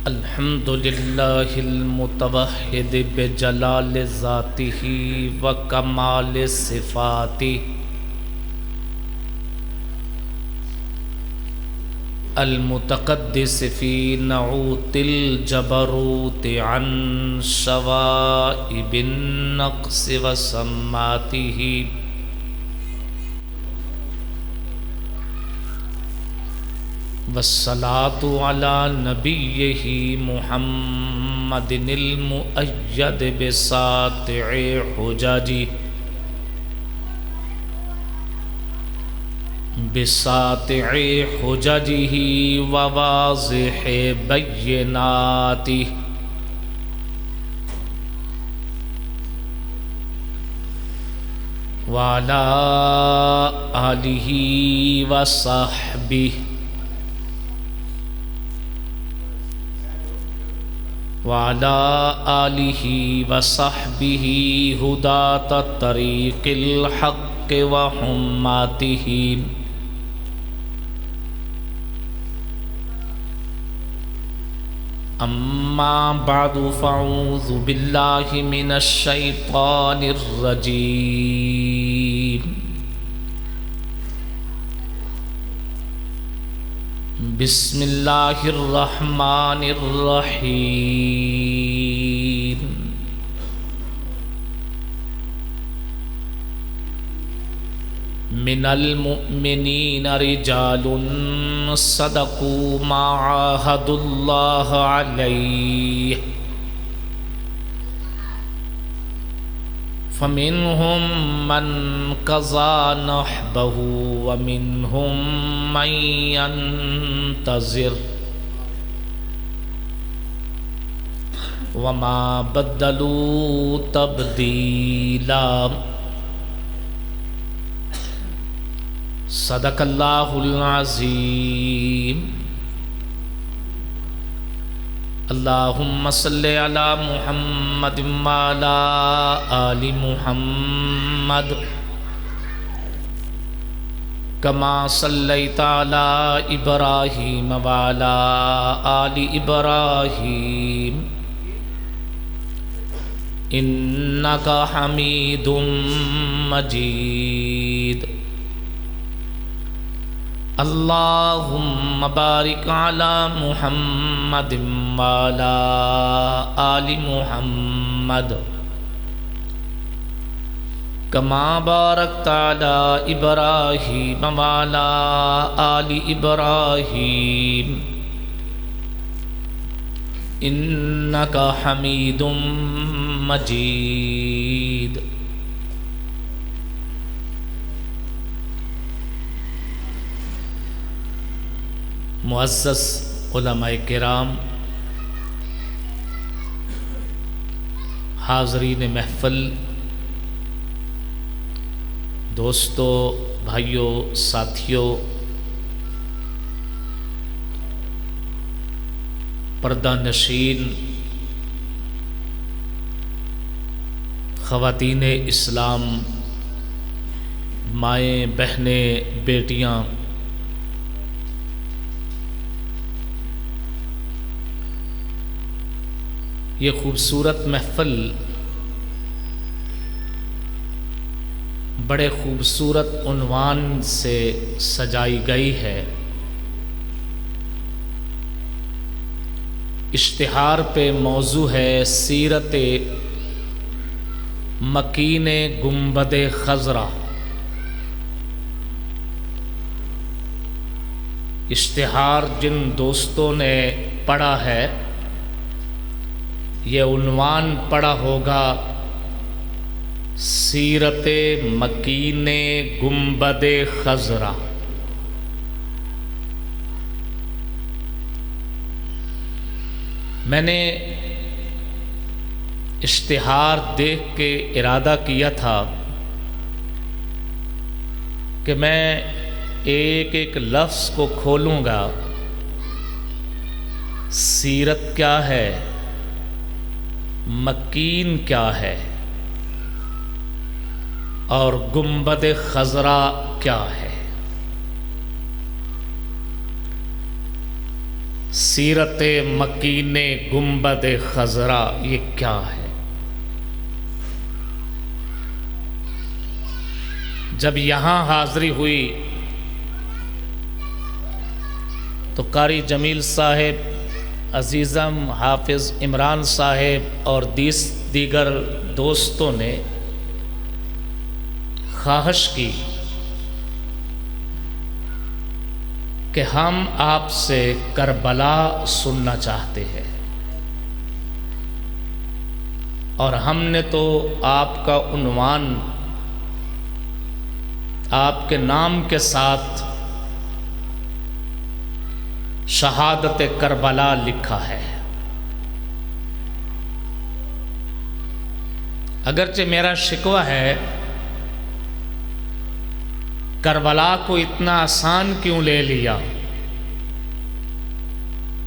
الحمد للہ المتوحد بجلال ذاتہ وکمال صفاتہ المتقدس فی نعوت الجبروت عن شوائب النقص وسماتہ والصلاة على نبیہ محمد المؤید بساطع حججہ وواضح بیناتہ وعلى آلہ وصحبہ وعلى آلہ وصحبہ ہداة طریق الحق وحماتہ اما بعد فاعوذ باللہ من الشیطان الرجیم بسم اللہ الرحمن الرحیم من المؤمنین رجال صدقوا ما عاہدوا اللہ علیہ فمنهم من قضى نحبه ومنهم من ينتظر وما بدلوا تبدیلا صدق اللہ العظیم اللہم صلی علی محمد وعلی آل محمد کما صلیت علی ابراہیم وعلی آل ابراہیم انک حمید مجید اللہم بارک علی محمد وعلی آل محمد کما بارکت علی ابراہیم وعلی آل ابراہیم انک حمید مجید معزز علماء کرام، حاضرین محفل، دوستو، بھائیوں، ساتھیوں، پردہ نشین، خواتین اسلام، مائیں، بہنیں، بیٹیاں، یہ خوبصورت محفل بڑے خوبصورت عنوان سے سجائی گئی ہے۔ اشتہار پہ موضوع ہے سیرت مکین گنبد خضرا۔ اشتہار جن دوستوں نے پڑھا ہے، یہ عنوان پڑھا ہوگا سیرت مکین گنبد خضرا۔ میں نے اشتہار دیکھ کے ارادہ کیا تھا کہ میں ایک ایک لفظ کو کھولوں گا۔ سیرت کیا ہے، مکین کیا ہے، اور گنبد خضرا کیا ہے۔ سیرت مکین گنبد خضرا یہ کیا ہے؟ جب یہاں حاضری ہوئی تو قاری جمیل صاحب، عزیزم حافظ عمران صاحب اور دیگر دوستوں نے خواہش کی کہ ہم آپ سے کربلا سننا چاہتے ہیں، اور ہم نے تو آپ کا عنوان آپ کے نام کے ساتھ شہادت کربلا لکھا ہے۔ اگرچہ میرا شکوہ ہے کربلا کو اتنا آسان کیوں لے لیا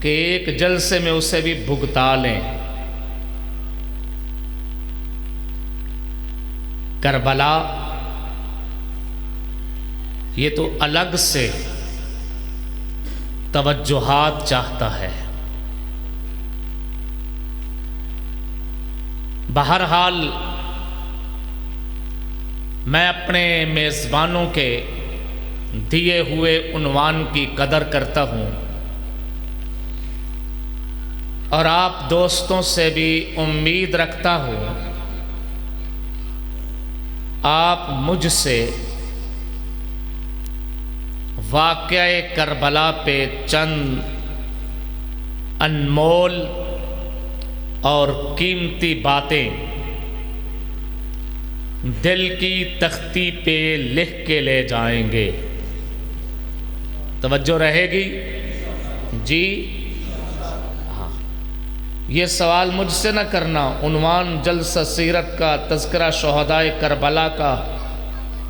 کہ ایک جلسے میں اسے بھی بھگتا لیں۔ کربلا یہ تو الگ سے توجہات چاہتا ہے۔ بہرحال میں اپنے میزبانوں کے دیے ہوئے عنوان کی قدر کرتا ہوں، اور آپ دوستوں سے بھی امید رکھتا ہوں آپ مجھ سے واقعہ کربلا پہ چند انمول اور قیمتی باتیں دل کی تختی پہ لکھ کے لے جائیں گے۔ توجہ رہے گی؟ جی ہاں، یہ سوال مجھ سے نہ کرنا، عنوان جلسہ سیرت کا، تذکرہ شہدائے کربلا کا،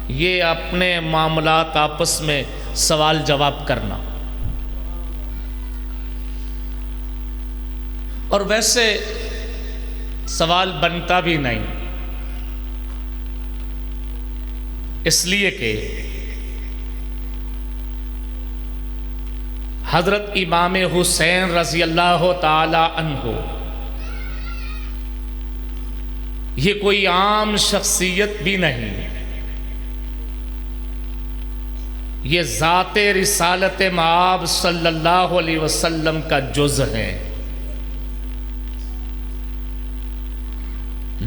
یہ اپنے معاملات آپس میں سوال جواب کرنا۔ اور ویسے سوال بنتا بھی نہیں، اس لیے کہ حضرت امام حسین رضی اللہ تعالی عنہ یہ کوئی عام شخصیت بھی نہیں، یہ ذات رسالت مآب صلی اللہ علیہ وسلم کا جز ہے،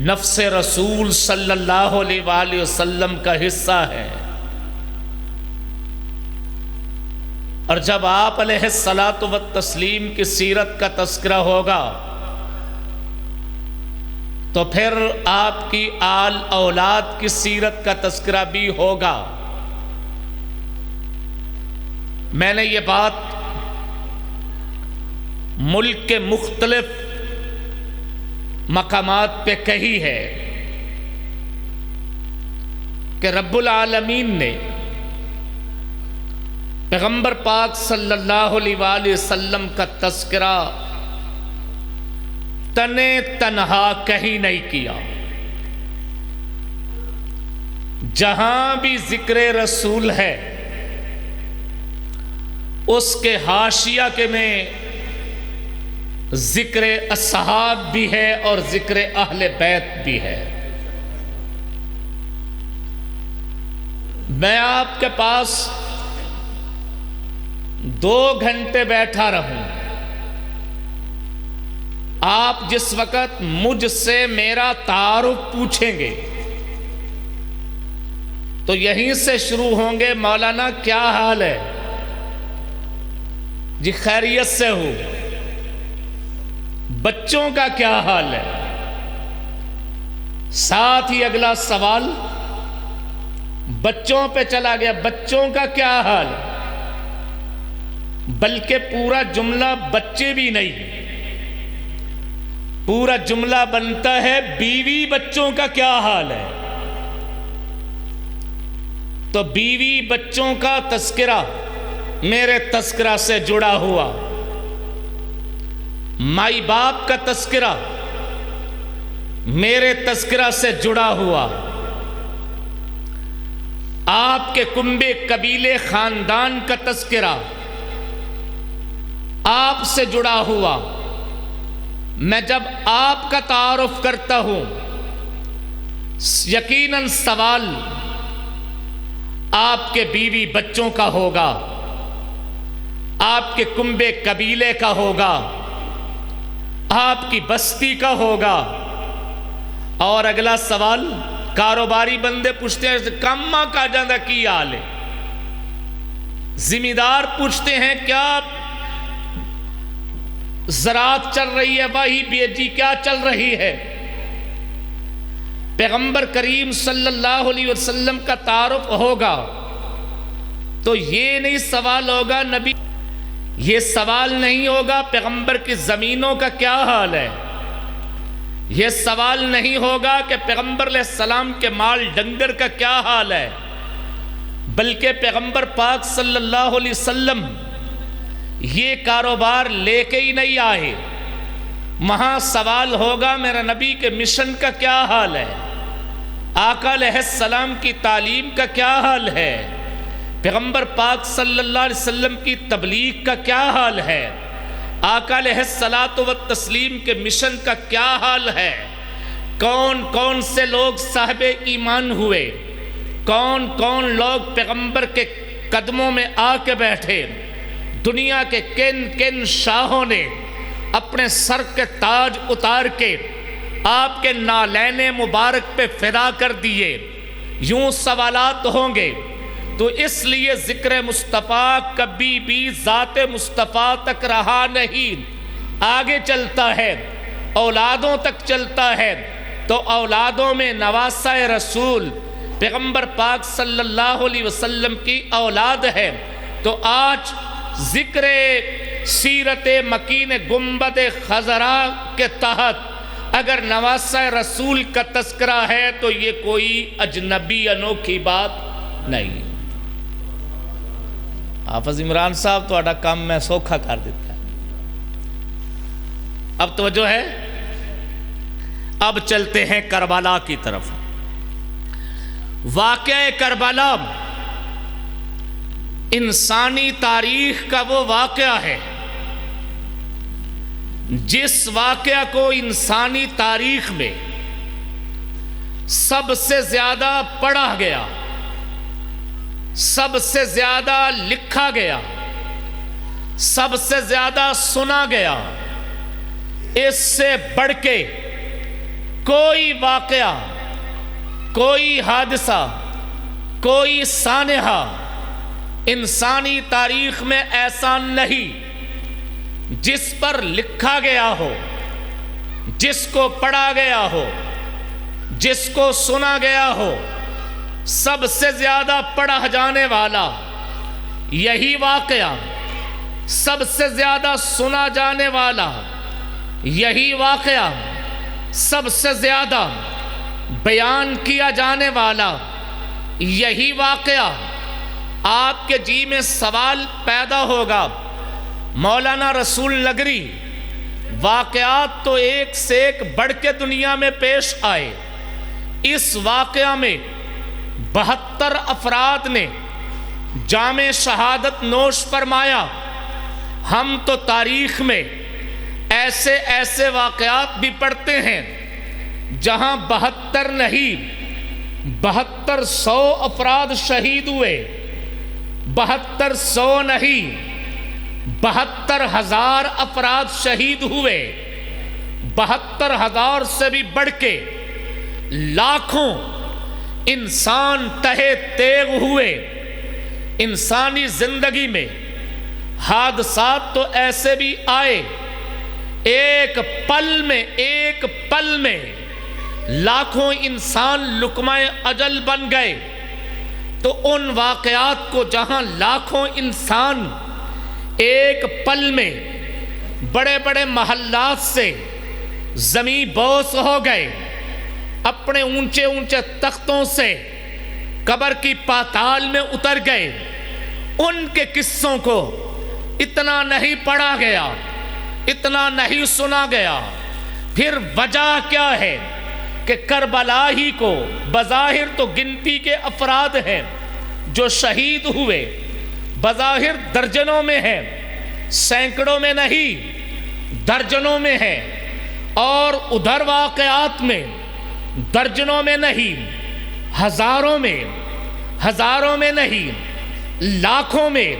نفس رسول صلی اللہ علیہ وآلہ وسلم کا حصہ ہے۔ اور جب آپ علیہ الصلاۃ والتسلیم کی سیرت کا تذکرہ ہوگا تو پھر آپ کی آل اولاد کی سیرت کا تذکرہ بھی ہوگا۔ میں نے یہ بات ملک کے مختلف مقامات پہ کہی ہے کہ رب العالمین نے پیغمبر پاک صلی اللہ علیہ وآلہ وسلم کا تذکرہ تنے تنہا کہیں نہیں کیا۔ جہاں بھی ذکر رسول ہے اس کے حاشیہ کے میں ذکر اصحاب بھی ہے اور ذکر اہل بیت بھی ہے۔ میں آپ کے پاس 2 گھنٹے بیٹھا رہوں، آپ جس وقت مجھ سے میرا تعارف پوچھیں گے تو یہیں سے شروع ہوں گے، مولانا کیا حال ہے؟ جی خیریت سے ہوں۔ بچوں کا کیا حال ہے؟ ساتھ ہی اگلا سوال بچوں پہ چلا گیا، بچوں کا کیا حال ہے؟ بلکہ پورا جملہ بچے بھی نہیں، پورا جملہ بنتا ہے بیوی بچوں کا کیا حال ہے؟ تو بیوی بچوں کا تذکرہ میرے تذکرہ سے جڑا ہوا، مائی باپ کا تذکرہ میرے تذکرہ سے جڑا ہوا، آپ کے کنبے قبیلے خاندان کا تذکرہ آپ سے جڑا ہوا میں جب آپ کا تعارف کرتا ہوں، یقیناً سوال آپ کے بیوی بچوں کا ہوگا، آپ کے کنبے قبیلے کا ہوگا، آپ کی بستی کا ہوگا۔ اور اگلا سوال کاروباری بندے پوچھتے ہیں کاما کا جاندہ کی حال ہے، ذمہ دار پوچھتے ہیں کیا زراعت چل رہی ہے، واہی بیجی کیا چل رہی ہے۔ پیغمبر کریم صلی اللہ علیہ وسلم کا تعارف ہوگا تو یہ نہیں سوال ہوگا نبی، یہ سوال نہیں ہوگا پیغمبر کی زمینوں کا کیا حال ہے، یہ سوال نہیں ہوگا کہ پیغمبر علیہ السلام کے مال ڈنگر کا کیا حال ہے، بلکہ پیغمبر پاک صلی اللہ علیہ وسلم یہ کاروبار لے کے ہی نہیں آئے، وہاں سوال ہوگا میرا نبی کے مشن کا کیا حال ہے، آقا علیہ السلام کی تعلیم کا کیا حال ہے، پیغمبر پاک صلی اللہ علیہ وسلم کی تبلیغ کا کیا حال ہے، آقا علیہ الصلاۃ والتسلیم کے مشن کا کیا حال ہے، کون کون سے لوگ صاحب ایمان ہوئے، کون کون لوگ پیغمبر کے قدموں میں آ کے بیٹھے، دنیا کے کن کن شاہوں نے اپنے سر کے تاج اتار کے آپ کے نالین مبارک پہ فدا کر دیے، یوں سوالات ہوں گے۔ تو اس لیے ذکر مصطفیٰ کبھی بھی ذات مصطفیٰ تک رہا نہیں، آگے چلتا ہے، اولادوں تک چلتا ہے، تو اولادوں میں نواسہ رسول پیغمبر پاک صلی اللہ علیہ وسلم کی اولاد ہے۔ تو آج ذکر سیرت مکین گنبد خضرا کے تحت اگر نواسہ رسول کا تذکرہ ہے تو یہ کوئی اجنبی انوکھی بات نہیں۔ حافظ عمران صاحب تو کام میں سوکھا کر دیتا ہے۔ اب توجہ ہے، اب چلتے ہیں کربلا کی طرف۔ واقعہ کربلا انسانی تاریخ کا وہ واقعہ ہے جس واقعہ کو انسانی تاریخ میں سب سے زیادہ پڑھا گیا، سب سے زیادہ لکھا گیا، سب سے زیادہ سنا گیا۔ اس سے بڑھ کے کوئی واقعہ، کوئی حادثہ، کوئی سانحہ انسانی تاریخ میں ایسا نہیں جس پر لکھا گیا ہو، جس کو پڑھا گیا ہو، جس کو سنا گیا ہو۔ سب سے زیادہ پڑھا جانے والا یہی واقعہ، سب سے زیادہ سنا جانے والا یہی واقعہ، سب سے زیادہ بیان کیا جانے والا یہی واقعہ۔ آپ کے جی میں سوال پیدا ہوگا، مولانا رسول نگری واقعات تو ایک سے ایک بڑھ کے دنیا میں پیش آئے، اس واقعہ میں 72 افراد نے جام شہادت نوش فرمایا۔ ہم تو تاریخ میں ایسے ایسے واقعات بھی پڑھتے ہیں جہاں 72 نہیں 7200 افراد شہید ہوئے، 7200 نہیں 72,000 افراد شہید ہوئے، 72,000 سے بھی بڑھ کے لاکھوں انسان تہے تیغ ہوئے۔ انسانی زندگی میں حادثات تو ایسے بھی آئے، ایک پل میں لاکھوں انسان لقمہ اجل بن گئے۔ تو ان واقعات کو جہاں لاکھوں انسان ایک پل میں بڑے بڑے محلات سے زمین بوس ہو گئے، اپنے اونچے اونچے تختوں سے قبر کی پاتال میں اتر گئے، ان کے قصوں کو اتنا نہیں پڑھا گیا، اتنا نہیں سنا گیا۔ پھر وجہ کیا ہے کہ کربلا ہی کو بظاہر تو گنتی کے افراد ہیں جو شہید ہوئے، بظاہر درجنوں میں ہیں، سینکڑوں میں نہیں درجنوں میں ہے، اور ادھر واقعات میں درجنوں میں نہیں ہزاروں میں نہیں لاکھوں میں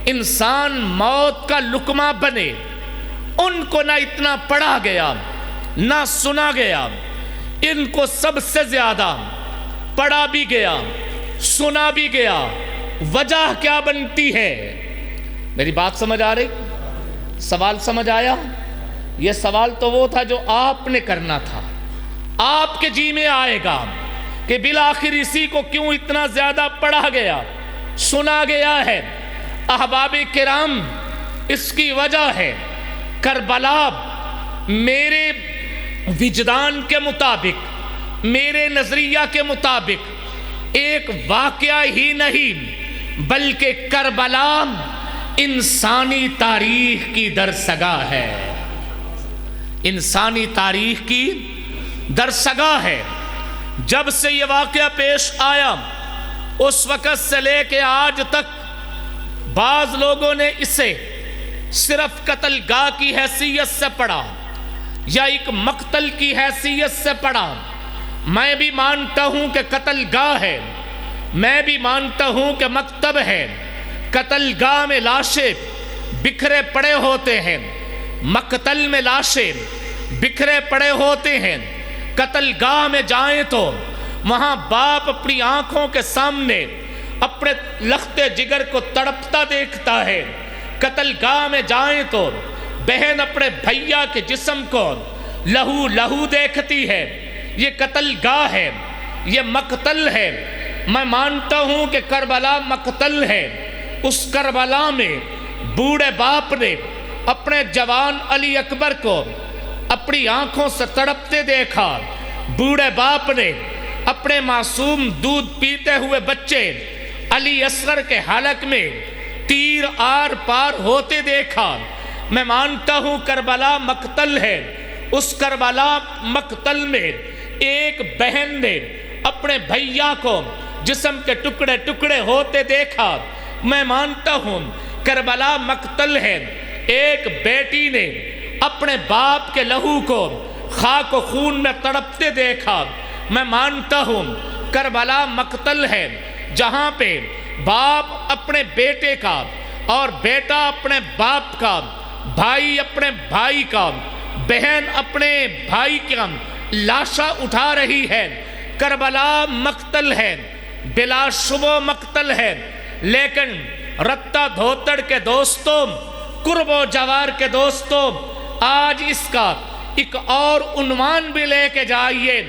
انسان موت کا لقمہ بنے، ان کو نہ اتنا پڑھا گیا نہ سنا گیا، ان کو سب سے زیادہ پڑھا بھی گیا سنا بھی گیا۔ وجہ کیا بنتی ہے؟ میری بات سمجھ آ رہی؟ سوال سمجھ آیا؟ یہ سوال تو وہ تھا جو آپ نے کرنا تھا، آپ کے جی میں آئے گا کہ بالآخر اسی کو کیوں اتنا زیادہ پڑھا گیا سنا گیا ہے۔ احباب کرام، اس کی وجہ ہے کربلا میرے وجدان کے مطابق، میرے نظریہ کے مطابق ایک واقعہ ہی نہیں بلکہ کربلا انسانی تاریخ کی درسگاہ ہے، انسانی تاریخ کی درسگاہ ہے۔ جب سے یہ واقعہ پیش آیا اس وقت سے لے کے آج تک بعض لوگوں نے اسے صرف قتل گاہ کی حیثیت سے پڑھا یا ایک مقتل کی حیثیت سے پڑھا۔ میں بھی مانتا ہوں کہ قتل گاہ ہے، میں بھی مانتا ہوں کہ مکتب ہے۔ قتل گاہ میں لاشیں بکھرے پڑے ہوتے ہیں، مقتل میں لاشیں بکھرے پڑے ہوتے ہیں۔ قتل گاہ میں جائیں تو وہاں باپ اپنی آنکھوں کے سامنے اپنے لخت جگر کو تڑپتا دیکھتا ہے۔ قتل گاہ میں جائیں تو بہن اپنے بھیا کے جسم کو لہو لہو دیکھتی ہے۔ یہ قتل گاہ ہے، یہ مقتل ہے۔ میں مانتا ہوں کہ کربلا مقتل ہے۔ اس کربلا میں بوڑھے باپ نے اپنے جوان علی اکبر کو اپنی آنکھوں سے تڑپتے دیکھا، بوڑھے باپ نے اپنے معصوم دودھ پیتے ہوئے بچے علی اصغر کے حلق میں تیر آر پار ہوتے دیکھا۔ میں مانتا ہوں کربلا مقتل ہے۔ اس کربلا مقتل میں ایک بہن نے اپنے بھیا کو جسم کے ٹکڑے ٹکڑے ہوتے دیکھا۔ میں مانتا ہوں کربلا مقتل ہے۔ ایک بیٹی نے اپنے باپ کے لہو کو خاک و خون میں تڑپتے دیکھا۔ میں مانتا ہوں کربلا مقتل ہے، جہاں پہ باپ اپنے بیٹے کا اور بیٹا اپنے باپ کا، بھائی اپنے بھائی کا، بہن اپنے بھائی کا لاشا اٹھا رہی ہے۔ کربلا مقتل ہے، بلا شبہ مقتل ہے، لیکن رتہ دھوتڑ کے دوستوں، قرب و جوار کے دوستوں، آج اس کا ایک اور عنوان بھی لے کے جائیے۔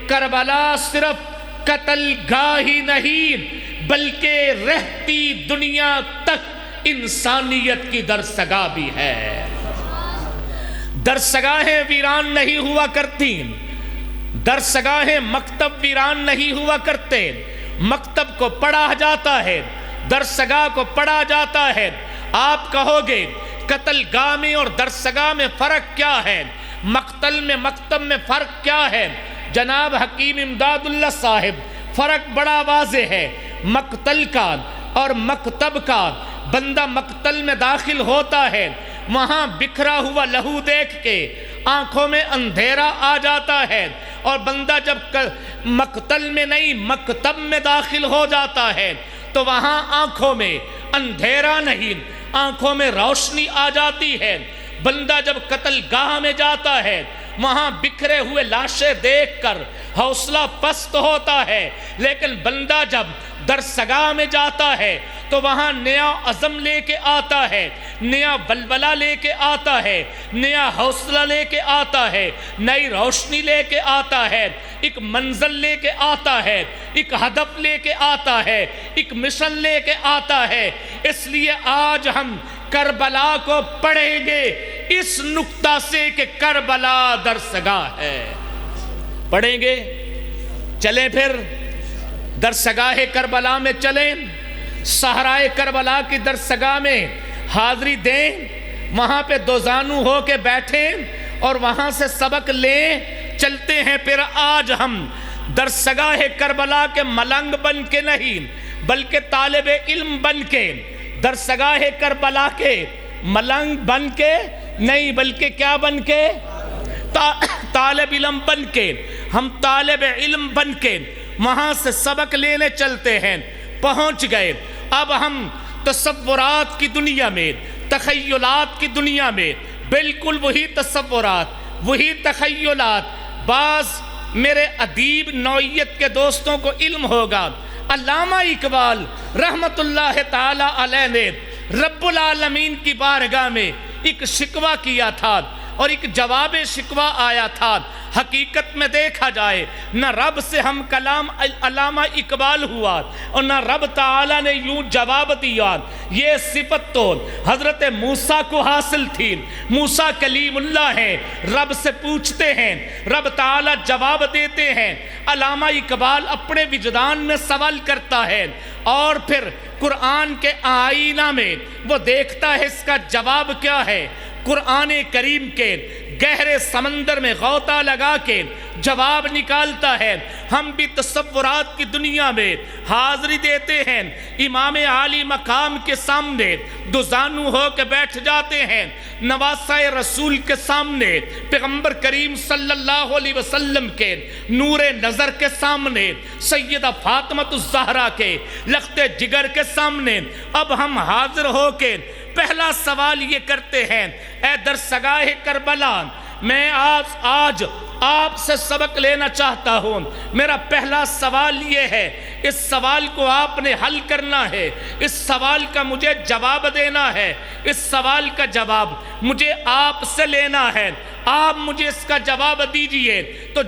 کربلا صرف قتل گاہ ہی نہیں بلکہ رہتی دنیا تک انسانیت کی درسگاہ بھی ہے۔ درسگاہیں ویران نہیں ہوا کرتی، درسگاہیں مکتب ویران نہیں ہوا کرتے۔ مکتب کو پڑھا جاتا ہے، درسگاہ کو پڑھا جاتا ہے۔ آپ کہو گے قتل گاہ میں اور درسگاہ میں فرق کیا ہے؟ مقتل میں مکتب میں فرق کیا ہے؟ جناب حکیم امداد اللہ صاحب، فرق بڑا واضح ہے۔ مقتل کا اور مکتب کا، بندہ مقتل میں داخل ہوتا ہے، وہاں بکھرا ہوا لہو دیکھ کے آنکھوں میں اندھیرا آ جاتا ہے، اور بندہ جب مقتل میں نہیں مکتب میں داخل ہو جاتا ہے تو وہاں آنکھوں میں اندھیرا نہیں، آنکھوں میں روشنی آ جاتی ہے۔ بندہ جب قتل گاہ میں جاتا ہے وہاں بکھرے ہوئے لاشیں دیکھ کر حوصلہ پست ہوتا ہے، لیکن بندہ جب درسگاہ میں جاتا ہے تو وہاں نیا عزم لے کے آتا ہے، نیا بلبلہ لے کے آتا ہے، نیا حوصلہ لے کے آتا ہے، نئی روشنی لے کے آتا ہے، ایک منزل لے کے آتا ہے، ایک ہدف لے کے آتا ہے، ایک مشن لے کے آتا ہے۔ اس لیے آج ہم کربلا کو پڑھیں گے اس نقطہ سے کہ کربلا درسگاہ ہے۔ پڑھیں گے، چلیں پھر درسگاہ کربلا میں چلیں، صحرائے کربلا کی درسگاہ میں حاضری دیں، وہاں پہ دوزانو ہو کے بیٹھیں اور وہاں سے سبق لیں۔ چلتے ہیں پھر آج ہم درسگاہ کربلا کے ملنگ بن کے نہیں بلکہ طالب علم بن کے درسگاہ کربلا کے ملنگ بن کے نہیں، بلکہ کیا بن کے؟ طالب علم بن کے. ہم طالب علم بن کے وہاں سے سبق لینے چلتے ہیں، پہنچ گئے. اب ہم تصورات کی دنیا میں، تخیلات کی دنیا میں، بالکل وہی تصورات، وہی تخیلات. بعض میرے ادیب نوعیت کے دوستوں کو علم ہوگا، علامہ اقبال رحمت اللہ تعالی علیہ نے رب العالمین کی بارگاہ میں ایک شکوہ کیا تھا اور ایک جواب شکوہ آیا تھا. حقیقت میں دیکھا جائے نہ رب سے ہم کلام علامہ اقبال ہوا اور نہ رب تعالیٰ نے یوں جواب دیا. یہ صفت تو حضرت موسیٰ کو حاصل تھی. موسیٰ کلیم اللہ ہیں، رب سے پوچھتے ہیں، رب تعالیٰ جواب دیتے ہیں. علامہ اقبال اپنے وجدان میں سوال کرتا ہے اور پھر قرآن کے آئینہ میں وہ دیکھتا ہے اس کا جواب کیا ہے. قرآن کریم کے گہرے سمندر میں غوطہ لگا کے جواب نکالتا ہے. ہم بھی تصورات کی دنیا میں حاضری دیتے ہیں، امام عالی مقام کے سامنے دوزانو ہو کے بیٹھ جاتے ہیں، نواسہ رسول کے سامنے، پیغمبر کریم صلی اللہ علیہ وسلم کے نور نظر کے سامنے، سیدہ فاطمہ الزہرا کے لخت جگر کے سامنے اب ہم حاضر ہو کے پہلا سوال یہ کرتے ہیں، اے درسگاہ کربلا، میں آج آپ سے سبق لینا چاہتا ہوں. میرا پہلا سوال یہ ہے، اس سوال کو آپ نے حل کرنا ہے، اس سوال کا مجھے جواب دینا ہے، اس سوال کا جواب مجھے آپ سے لینا ہے. آپ مجھے اس کا جواب دیجئے. تو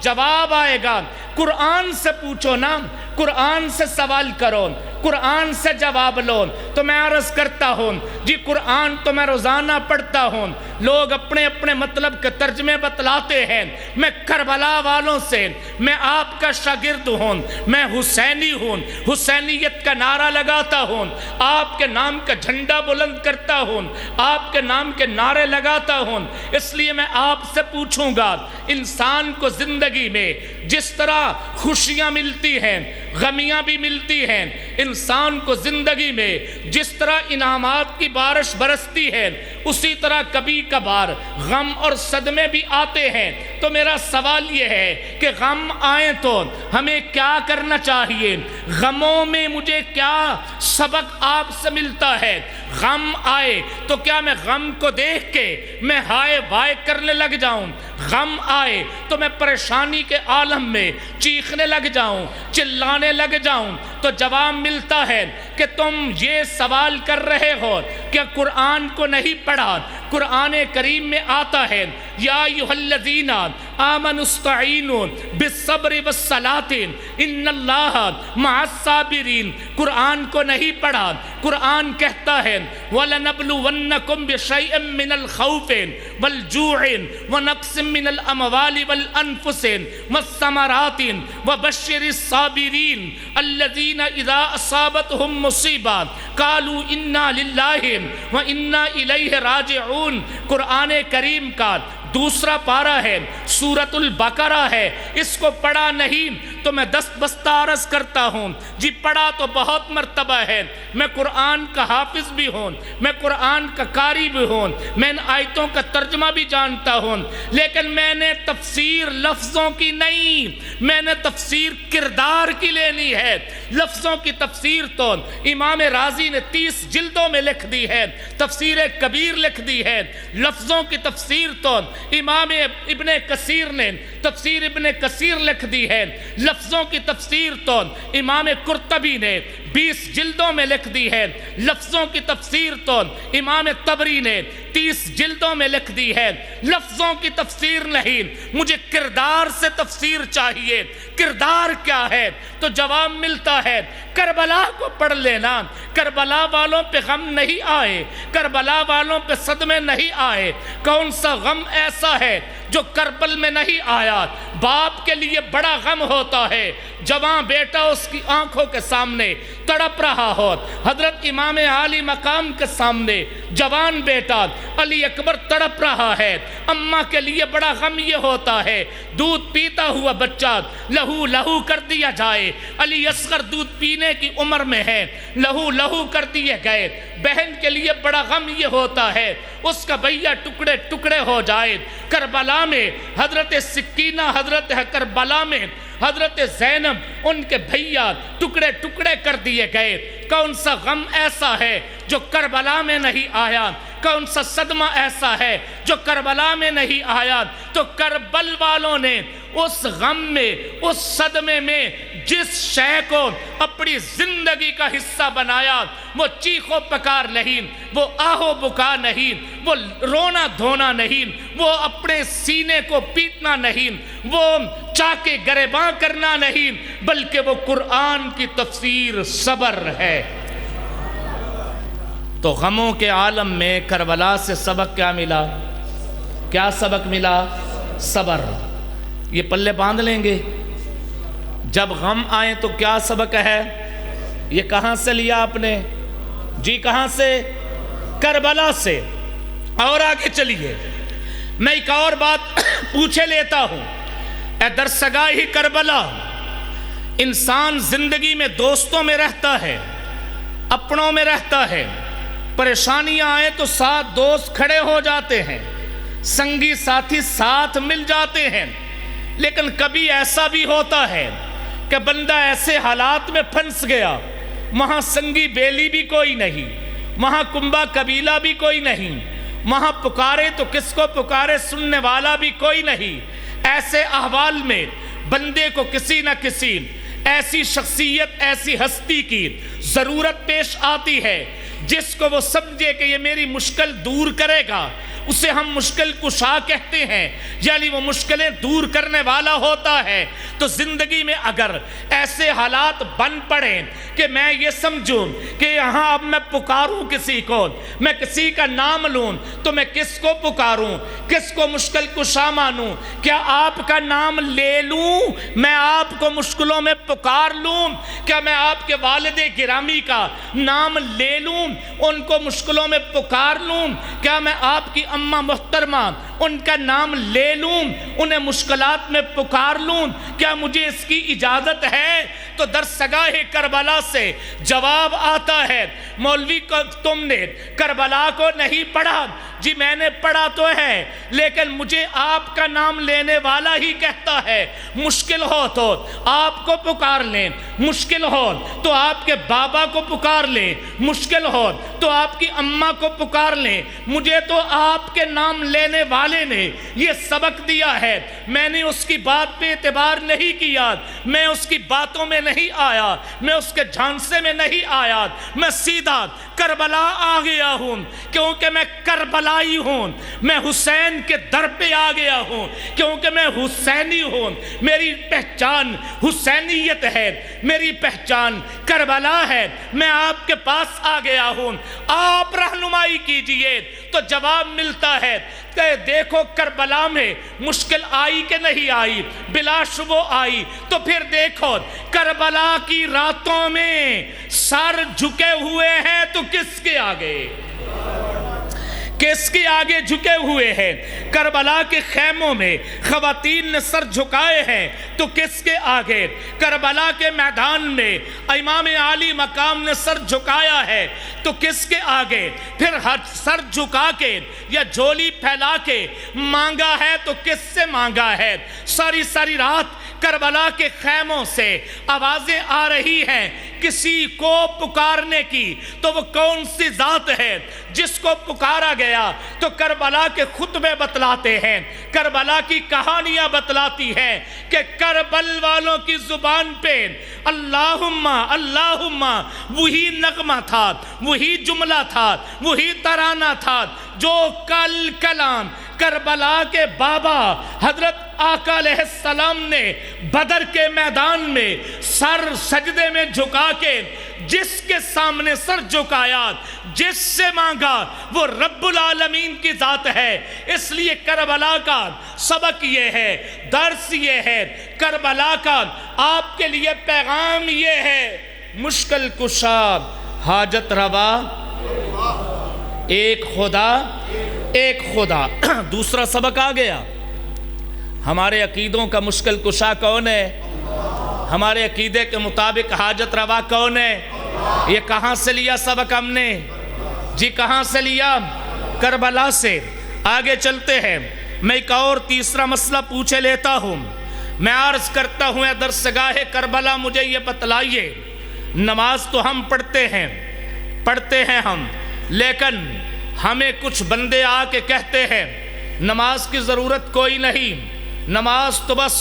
جواب آئے گا، قرآن سے پوچھو نا، قرآن سے سوال کرو، قرآن سے جواب لو. تو میں عرض کرتا ہوں جی قرآن تو میں روزانہ پڑھتا ہوں، لوگ اپنے اپنے مطلب کے ترجمے بتلاتے ہیں. میں کربلا والوں سے، میں آپ کا شاگرد ہوں، میں حسینی ہوں، حسینیت کا نعرہ لگاتا ہوں، آپ کے نام کا جھنڈا بلند کرتا ہوں، آپ کے نام کے نعرے لگاتا ہوں. اس لیے میں آپ سے پوچھوں گا، انسان کو زندگی میں جس طرح خوشیاں ملتی ہیں، غمیاں بھی ملتی ہیں، انسان کو زندگی میں جس طرح انعامات کی بارش برستی ہے، اسی طرح کبھی کبھار غم اور صدمے بھی آتے ہیں. تو میرا سوال یہ ہے کہ غم آئیں تو ہمیں کیا کرنا چاہیے؟ غموں میں مجھے کیا سبق آپ سے ملتا ہے؟ غم آئے تو کیا میں غم کو دیکھ کے میں ہائے وائے کرنے لگ جاؤں؟ غم آئے تو میں پریشانی کے عالم میں چیخنے لگ جاؤں، چلانے لگ جاؤں؟ تو جواب ملتا ہے کہ تم یہ سوال کر رہے ہو کہ قرآن کو نہیں پڑھا. قرآن کریم میں آتا ہے یا ایھا الذین آمنوا استعینوا بالصبر والصلاۃ ان اللہ مع الصابرین. قرآن کو نہیں پڑھا. قرآن کہتا ہے وَلَنَبْلُوَنَّكُمْ بِشَيْءٍ مِّنَ الْخَوْفِ وَالْجُوعِ وَنَقْصٍ مِّنَ الْأَمْوَالِ وَالْأَنفُسِ وَالثَّمَرَاتِ وَبَشِّرِ الصَّابِرِينَ الَّذِينَ إِذَا أَصَابَتْهُمْ مُصِیبَةٌ قَالُوا إِنَّا لِلَّهِ وَإِنَّا إِلَيْهِ راجعون. قرآن کریم کا دوسرا پارہ ہے، سورۃ البقرہ ہے. اس کو پڑھا نہیں تو میں دست بستہ عرض کرتا ہوں جی پڑھا تو بہت مرتبہ ہے. میں قرآن کا حافظ بھی ہوں، میں قرآن کا قاری بھی ہوں، میں ان آیتوں کا ترجمہ بھی جانتا ہوں، لیکن میں نے تفسیر لفظوں کی نہیں، میں نے تفسیر کردار کی لینی ہے. لفظوں کی تفسیر تو امام رازی نے 30 جلدوں میں لکھ دی ہے، تفسیر کبیر لکھ دی ہے. لفظوں کی تفسیر تو امام ابن کثیر نے تفسیر ابن کثیر لکھ دی ہے. لفظوں کی تفسیر تو امام قرطبی نے 20 جلدوں میں لکھ دی ہے. لفظوں کی تفسیر تو امام طبری نے 30 جلدوں میں لکھ دی ہے. لفظوں کی تفسیر نہیں، مجھے کردار سے تفسیر چاہیے. کردار کیا ہے؟ تو جواب ملتا ہے کربلا کو پڑھ لینا. کربلا والوں پہ غم نہیں آئے، کربلا والوں پہ صدمے نہیں آئے. کون سا غم ایسا ہے جو کربل میں نہیں آیا؟ باپ کے لیے بڑا غم ہوتا ہے جوان بیٹا اس کی آنکھوں کے سامنے تڑپ رہا ہو. حضرت امام عالی مقام کے سامنے جوان بیٹا علی اکبر تڑپ رہا ہے، اماں کے لیے بڑا غم یہ ہوتا ہے دودھ پیتا ہوا بچہ لہو لہو کر دیا جائے، علی اصغر دودھ پینے کی عمر میں ہے، لہو لہو کر دیے گئے، بہن کے لیے بڑا غم یہ ہوتا ہے اس کا بھیا ٹکڑے ٹکڑے ہو جائے۔ کربلا میں حضرت سکینہ، حضرت کربلا میں حضرت زینب، ان کے بھیا ٹکڑے ٹکڑے کر دیے گئے۔ کون سا غم ایسا ہے جو کربلا میں نہیں آیا؟ کون سا صدمہ ایسا ہے جو کربلا میں نہیں آیا؟ تو کربل والوں نے اس غم میں، اس صدمے میں جس شے کو اپنی زندگی کا حصہ بنایا، وہ چیخ و پکار نہیں، وہ آہ و بکا نہیں، وہ رونا دھونا نہیں، وہ اپنے سینے کو پیٹنا نہیں، وہ چاکے گریباں کرنا نہیں، بلکہ وہ قرآن کی تفسیر صبر ہے۔ تو غموں کے عالم میں کربلا سے سبق کیا ملا؟ کیا سبق ملا؟ صبر۔ یہ پلے باندھ لیں گے، جب غم آئیں تو کیا سبق ہے؟ یہ کہاں سے لیا آپ نے؟ جی کہاں سے؟ کربلا سے۔ اور آگے چلیے، میں ایک اور بات پوچھے لیتا ہوں۔ اے درسگاہ کربلا، انسان زندگی میں دوستوں میں رہتا ہے، اپنوں میں رہتا ہے، پریشانیاں آئیں تو ساتھ دوست کھڑے ہو جاتے ہیں، سنگی ساتھی ساتھ مل جاتے ہیں، لیکن کبھی ایسا بھی ہوتا ہے کہ بندہ ایسے حالات میں پھنس گیا، وہاں سنگی بیلی بھی کوئی نہیں، وہاں کنبہ قبیلہ بھی کوئی نہیں، وہاں پکارے تو کس کو پکارے سننے والا بھی کوئی نہیں۔ ایسے احوال میں بندے کو کسی نہ کسی ایسی شخصیت، ایسی ہستی کی ضرورت پیش آتی ہے جس کو وہ سمجھے کہ یہ میری مشکل دور کرے گا۔ اسے ہم مشکل کشا کہتے ہیں، یعنی وہ مشکلیں دور کرنے والا ہوتا ہے۔ تو زندگی میں اگر ایسے حالات بن پڑیں کہ میں یہ سمجھوں کہ یہاں اب میں پکاروں کسی کو، میں کسی کا نام لوں، تو میں کس کو پکاروں، کس کو مشکل کشا مانوں؟ کیا آپ کا نام لے لوں، میں آپ کو مشکلوں میں پکار لوں؟ کیا میں آپ کے والد گرامی کا نام لے لوں، ان کو مشکلوں میں پکار لوں؟ کیا میں آپ کی اماں محترمہ ان کا نام لے لوں، انہیں مشکلات میں پکار لوں؟ کیا مجھے اس کی اجازت ہے؟ تو درسگاہ کربلا سے جواب آتا ہے، مولوی کو تم نے کربلا کو نہیں پڑھا؟ جی میں نے پڑھا تو ہے، لیکن مجھے آپ کا نام لینے والا ہی کہتا ہے مشکل ہو تو آپ کو پکار لیں، مشکل ہو تو آپ کے بابا کو پکار لیں، مشکل ہو تو آپ کی اماں کو پکار لیں۔ مجھے تو آپ کے نام لینے والے نے یہ سبق دیا ہے، میں نے اس کی بات پہ اعتبار نہیں کیا، میں اس کی باتوں میں نہیں آیا، میں اس کے جھانسے میں نہیں آیا، میں سیدھا کربلا آ گیا ہوں کیونکہ میں کربلائی ہوں، میں حسین کے در پہ آ گیا ہوں کیونکہ میں حسینی ہوں، میری پہچان حسینیت ہے، میری پہچان کربلا ہے، میں آپ کے پاس آ گیا ہوں، آپ رہنمائی کیجئے۔ تو جواب ملتا ہے کہ دیکھو کربلا میں مشکل آئی کہ نہیں آئی؟ بلا شبہ آئی۔ تو پھر دیکھو کربلا کی راتوں میں سر جھکے ہوئے ہیں تو کس کے آگے؟ کس کے آگے جھکے ہوئے ہیں؟ کربلا کے خیموں میں خواتین نے سر جھکائے ہیں تو کس کے آگے؟ کربلا کے میدان میں امام عالی مقام نے سر جھکایا ہے تو کس کے آگے؟ پھر سر جھکا کے یا جھولی پھیلا کے مانگا ہے تو کس سے مانگا ہے؟ ساری ساری رات کربلا کے خیموں سے آوازیں آ رہی ہیں کسی کو پکارنے کی، تو وہ کون سی ذات ہے جس کو پکارا گیا؟ تو کربلا کے خطبے بتلاتے ہیں، کربلا کی کہانیاں بتلاتی ہیں کہ کربل والوں کی زبان پہ اللہم اللہم وہی نغمہ تھا، وہی جملہ تھا، وہی ترانہ تھا جو کل کلام کربلا کے بابا حضرت آقا علیہ السلام نے بدر کے میدان میں سر سجدے میں جھکا کے جس کے سامنے سر جھکایا، جس سے مانگا، وہ رب العالمین کی ذات ہے۔ اس لیے کربلا کا سبق یہ ہے، درس یہ ہے، کربلا کا آپ کے لیے پیغام یہ ہے، مشکل کشا حاجت روا ایک خدا ایک خدا۔ دوسرا سبق آ گیا، ہمارے عقیدوں کا مشکل کشا کون ہے؟ ہمارے عقیدے کے مطابق حاجت روا کون ہے؟ یہ کہاں سے لیا سبق ہم نے؟ جی کہاں سے لیا؟ کربلا سے۔ آگے چلتے ہیں، میں ایک اور تیسرا مسئلہ پوچھے لیتا ہوں۔ میں عرض کرتا ہوں، اے درسگاہ کربلا مجھے یہ بتلائیے، نماز تو ہم پڑھتے ہیں ہم، لیکن ہمیں کچھ بندے آ کے کہتے ہیں نماز کی ضرورت کوئی نہیں، نماز تو بس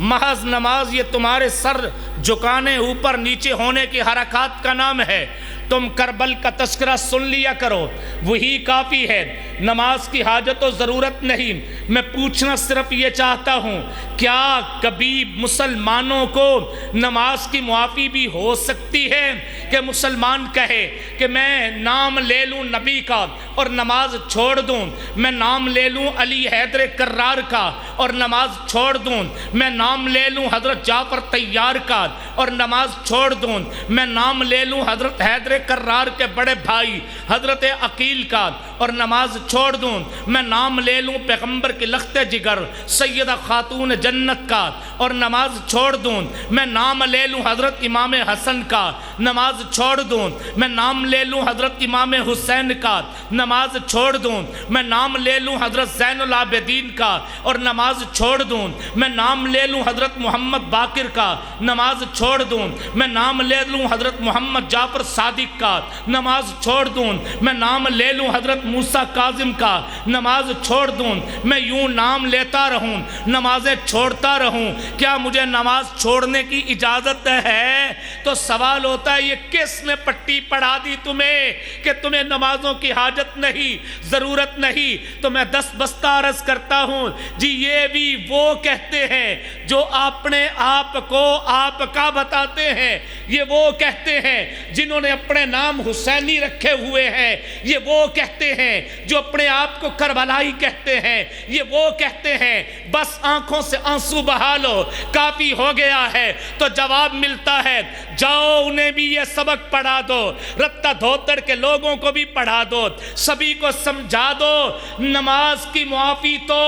محض نماز یہ تمہارے سر جھکانے اوپر نیچے ہونے کی حرکات کا نام ہے، تم کربل کا تذکرہ سن لیا کرو وہی کافی ہے، نماز کی حاجت و ضرورت نہیں۔ میں پوچھنا صرف یہ چاہتا ہوں، کیا کبھی مسلمانوں کو نماز کی معافی بھی ہو سکتی ہے کہ مسلمان کہے کہ میں نام لے لوں نبی کا اور نماز چھوڑ دوں، میں نام لے لوں علی حیدر کرار کا اور نماز چھوڑ دوں، میں نام لے لوں حضرت جعفر طیار کا اور نماز چھوڑ دوں، میں نام لے لوں حضرت حیدر کرار کے بڑے بھائی حضرت عقیل کا اور نماز چھوڑ دوں، میں نام لے لوں پیغمبر کی لخت جگر سیدہ خاتون جنت کا اور نماز چھوڑ دوں، میں نام لے لوں حضرت امام حسن کا نماز چھوڑ دوں، میں نام لے لوں حضرت امام حسین کا نماز چھوڑ دوں، میں نام لے لوں حضرت زین العابدین کا اور نماز چھوڑ دوں، میں نام لے لوں حضرت محمد باقر کا نماز چھوڑ دوں، میں نام لے لوں حضرت محمد جعفر صادق کا نماز چھوڑ دوں، میں نام لے لوں حضرت موسیٰ کاظم کا نماز چھوڑ دوں، میں یوں نام لیتا رہوں نمازیں چھوڑتا رہوں، کیا مجھے نماز چھوڑنے کی اجازت ہے؟ تو سوال ہوتا ہے یہ کس نے پٹی پڑھا دی تمہیں کہ تمہیں نمازوں کی حاجت نہیں، ضرورت نہیں؟ تو میں دست بستہ عرض کرتا ہوں، جی یہ بھی وہ کہتے ہیں جو اپنے آپ کو آپ کا بتاتے ہیں، یہ وہ کہتے ہیں جنہوں نے اپنے نام حسینی رکھے ہوئے ہیں، یہ وہ کہتے ہیں جو اپنے آپ کو کربلائی کہتے ہیں، یہ وہ کہتے ہیں بس آنکھوں سے آنسو بہا لو کافی ہو گیا ہے۔ تو جواب ملتا ہے جاؤ انہیں بھی یہ سبق پڑھا دو، رتہ دھوتر کے لوگوں کو بھی پڑھا دو، سبھی کو سمجھا دو، نماز کی معافی تو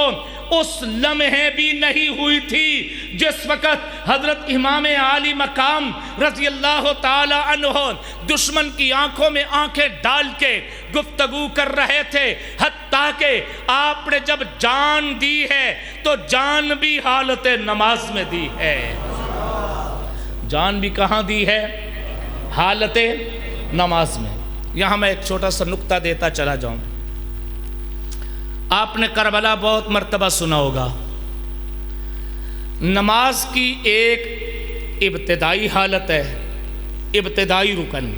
اس لمحے بھی نہیں ہوئی تھی جس وقت حضرت امام عالی مقام رضی اللہ تعالی عنہ دشمن کی آنکھوں میں آنکھیں ڈال کے گفتگو کر رہے تھے، حتیٰ کہ آپ نے جب جان دی ہے تو جان بھی حالت نماز میں دی ہے۔ جان بھی کہاں دی ہے؟ حالت نماز میں۔ یہاں میں ایک چھوٹا سا نکتہ دیتا چلا جاؤں۔ آپ نے کربلا بہت مرتبہ سنا ہوگا۔ نماز کی ایک ابتدائی حالت ہے، ابتدائی رکن،